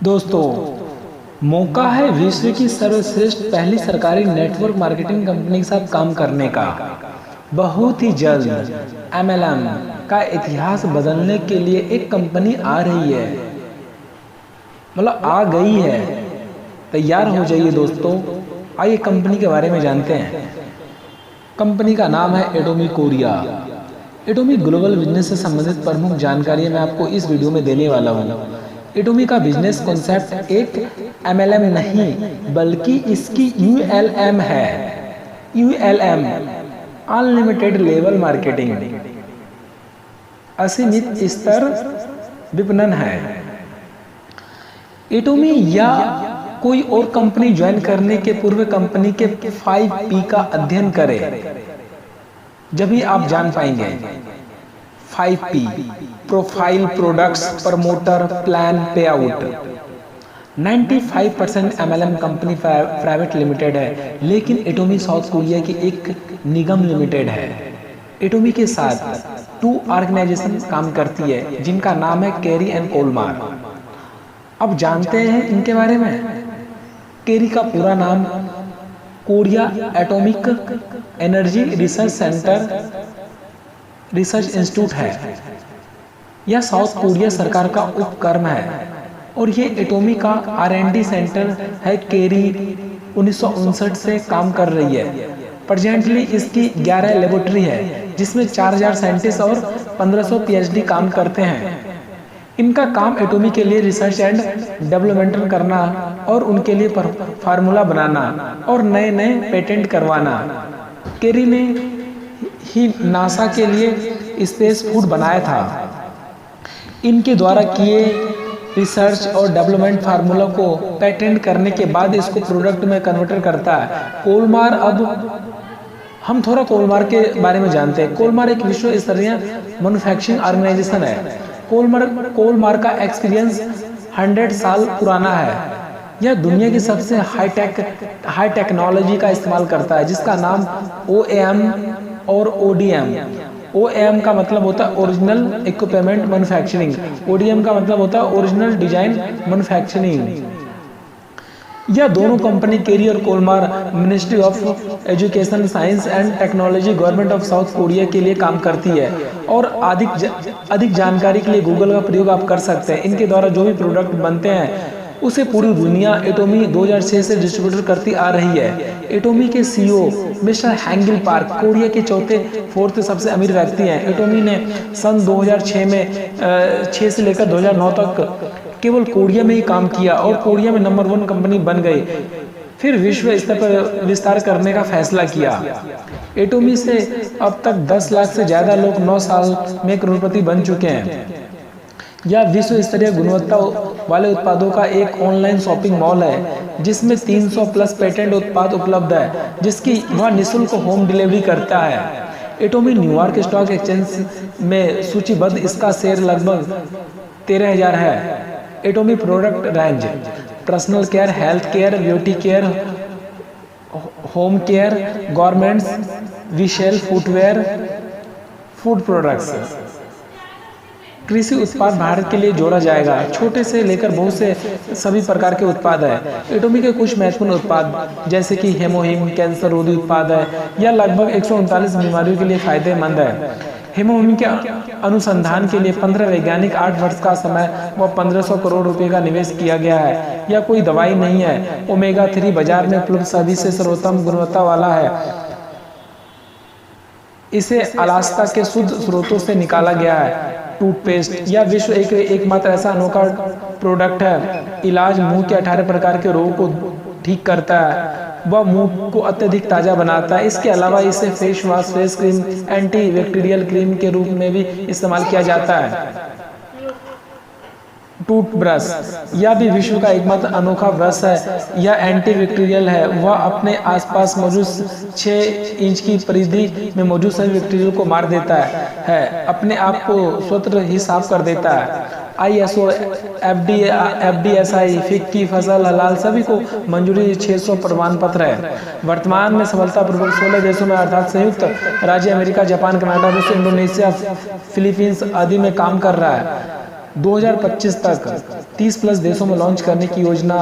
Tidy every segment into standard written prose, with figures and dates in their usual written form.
दोस्तों, मौका है विश्व की सर्वश्रेष्ठ पहली सरकारी नेटवर्क मार्केटिंग कंपनी के साथ काम करने का। बहुत ही जल्द एमएलएम का इतिहास बदलने के लिए एक कंपनी आ रही है, मतलब आ गई है। तैयार हो जाइए दोस्तों, आइए कंपनी के बारे में जानते हैं। कंपनी का नाम है एटॉमी कोरिया। एटॉमी ग्लोबल बिजनेस से संबंधित प्रमुख जानकारी मैं आपको इस वीडियो में देने वाला हूँ। एटॉमी का बिजनेस कॉन्सेप्ट एक एमएलएम नहीं बल्कि इसकी यूएलएम है। यूएलएम अनलिमिटेड लेवल मार्केटिंग, असीमित स्तर विपणन है। एटॉमी या कोई और कंपनी ज्वाइन करने के पूर्व कंपनी के 5P का अध्ययन करें, जब भी आप जान पाएंगे। 5P profile, products, promoter, plan, pay out. 95% MLM company private limited है, लेकिन एटॉमी साउथ कोरिया की एक निगम लिमिटेड है। एटॉमी के साथ 2 ऑर्गेनाइजेशन काम करती है जिनका नाम है केरी एंड कोलमार। अब जानते हैं इनके बारे में। केरी का पूरा नाम Korea atomic energy research centre research institute है। यह साउथ कोरिया सरकार का उपक्रम है और ये एटॉमी का R&D सेंटर है। केरी 1959 से काम कर रही है। प्रेजेंटली इसकी 11 लेबोरेटरी है जिसमें 4000 साइंटिस्ट और 1500 PhD काम करते हैं। इनका काम एटॉमी के लिए रिसर्च एंड डेवलपमेंट करना और उनके लिए फार्मूला बनाना और नए नए पेटेंट करवाना। केरी ने ही नासा के लिए स्पेस फूड बनाया था। इनके द्वारा किए रिसर्च और डेवलपमेंट फार्मूला को पेटेंट करने के बाद इसको प्रोडक्ट में कन्वर्ट करता है। कोलमार, अब हम थोड़ा कोलमार के बारे में जानते हैं। कोलमार एक विश्व स्तरीय मैन्युफैक्चरिंग ऑर्गेनाइजेशन है। कोलमार का एक्सपीरियंस 100 साल पुराना है। यह दुनिया की सबसे हाई टेक्नोलॉजी का इस्तेमाल करता है, जिसका नाम OEM और ODM। OEM का मतलब होता है ओरिजिनल इक्विपमेंट मैन्युफैक्चरिंग, ODM का मतलब होता है ओरिजिनल डिजाइन मैन्युफैक्चरिंग। यह दोनों कंपनी केरी और Kolmar ministry of education, science and technology, government of South Korea के लिए काम करती है। और अधिक जानकारी के लिए गूगल का प्रयोग आप कर सकते हैं। इनके द्वारा जो भी प्रोडक्ट बनते हैं उसे पूरी दुनिया एटॉमी 2006 से डिस्ट्रीब्यूटर करती आ रही है। एटॉमी के CEO मिस्टर हैंगिल पार्क कोरिया के फोर्थ सबसे अमीर व्यक्ति हैं। एटॉमी ने सन 2006 में 6 से लेकर 2009 तक केवल कोरिया में ही काम किया और कोरिया में नंबर 1 कंपनी बन गई। फिर विश्व स्तर पर विस्तार करने का फैसला किया। एटॉमी से अब तक 10 लाख से ज्यादा लोग 9 साल में करोड़पति बन चुके हैं। यह विश्व स्तरीय गुणवत्ता वाले उत्पादों का एक ऑनलाइन शॉपिंग मॉल है जिसमें 300 प्लस पेटेंट उत्पाद उपलब्ध है, जिसकी वह निःशुल्क होम डिलीवरी करता है। एटॉमी न्यूयॉर्क स्टॉक एक्सचेंज में सूचीबद्ध, इसका शेयर लगभग 13,000 है। Atomy product range personal care, health care, beauty care, home care, garments, विशेल फुटवेयर, फूड प्रोडक्ट्स। कृषि उत्पाद भारत के लिए जोड़ा जाएगा। छोटे से लेकर बहुत से सभी प्रकार के उत्पाद है। एटॉमी के कुछ महत्वपूर्ण उत्पाद जैसे कि हेमोहिम कैंसर रोधी उत्पाद है। यह लगभग 139 बीमारियों के लिए फायदेमंद है। हेमोहिम के अनुसंधान के लिए 15 वैज्ञानिक 8 वर्ष का समय व 1500 करोड़ रुपए का निवेश किया गया है। यह कोई दवाई नहीं है। ओमेगा 3 बाजार में उपलब्ध सभी से सर्वोत्तम गुणवत्ता वाला है। इसे अलास्का के शुद्ध स्रोतों से निकाला गया है। टूथपेस्ट, यह विश्व एकमात्र ऐसा अनोखा प्रोडक्ट है। इलाज मुंह के 18 प्रकार के रोगों को ठीक करता है। वह मुंह को अत्यधिक ताजा बनाता है। इसके अलावा इसे face wash, face cream, anti bacterial cream के रूप में भी इस्तेमाल किया जाता है। टूथब्रश, यह भी विश्व का एकमात्र अनोखा ब्रश है। यह एंटी बैक्टीरियल है। वह अपने आसपास मौजूद 6 इंच की परिधि में मौजूद सभी बैक्टीरिया को मार देता है, अपने आप को स्वतंत्र ही साफ कर देता है। ISO, FDSI, फिक्की, फसल, हलाल सभी को मंजूरी 600 प्रमाण पत्र है। वर्तमान में सफलतापूर्वक 16 देशों में अर्थात संयुक्त राज्य अमेरिका, जापान, कनाडा, रूस, इंडोनेशिया, फिलीपींस आदि में काम कर रहा है। 2025 तक 30 प्लस देशों में लॉन्च करने की योजना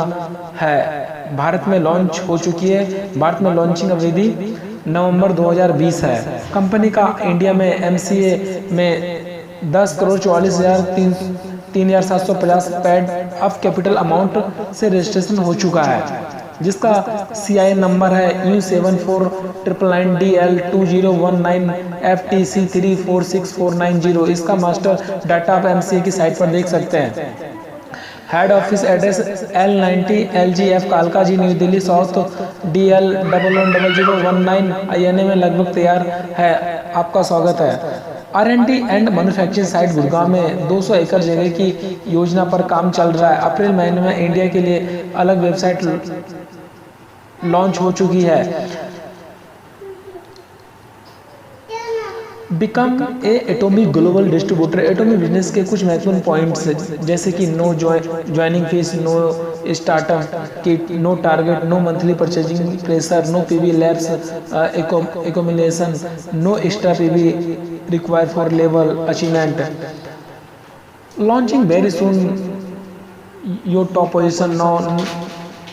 है। भारत में लॉन्च हो चुकी है। भारत में लॉन्चिंग अवधि नवंबर 2020 है। कंपनी का इंडिया में एमसीए में 10,44,3,750 पैड ऑफ कैपिटल अमाउंट से रजिस्ट्रेशन हो चुका है, जिसका CIN नंबर है U7499FTC346490। इसका मास्टर डाटा आप MCA की साइट पर देख सकते हैं। Head office address L90 LGF कालका ji, New Delhi south DL110019 INA में लगभग तैयार है। आपका स्वागत है। R&D and manufacturing site Gurgaon में 200 एकड़ जगह की योजना पर काम चल रहा है। अप्रैल महीने में इंडिया के लिए अलग वेबसाइट लॉन्च हो चुकी है। Become a atomic global distributor. Atomic business के कुछ महत्वपूर्ण पॉइंट्स जैसे कि no joining fees, no startup kit, no target, no monthly purchasing pressure, no PV labs accommodation, no extra PV required for level achievement. Launching very soon your top position now.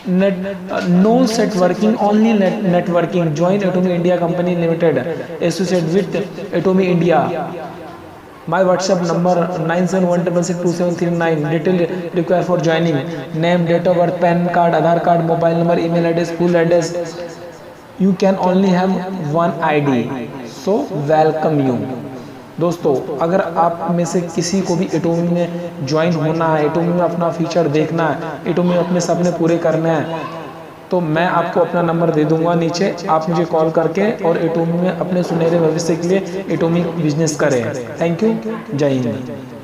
No set working, only networking. Join Atomy India Company Limited. Associate with Atomy India. My WhatsApp number 9716627739. Detail required for joining. Name, date of birth, PAN card, Aadhaar card, mobile number, email address, full address. You can only have one ID. So welcome you. दोस्तों, अगर आप में से किसी को भी एटॉमी में join होना है, एटॉमी में अपना फ्यूचर देखना है, एटॉमी में अपने सपने पूरे करने हैं, तो मैं आपको अपना नंबर दे दूंगा नीचे। आप मुझे कॉल करके और एटॉमी में अपने सुनहरे भविष्य के लिए एटॉमी बिजनेस करें। Thank you. जय हिंद।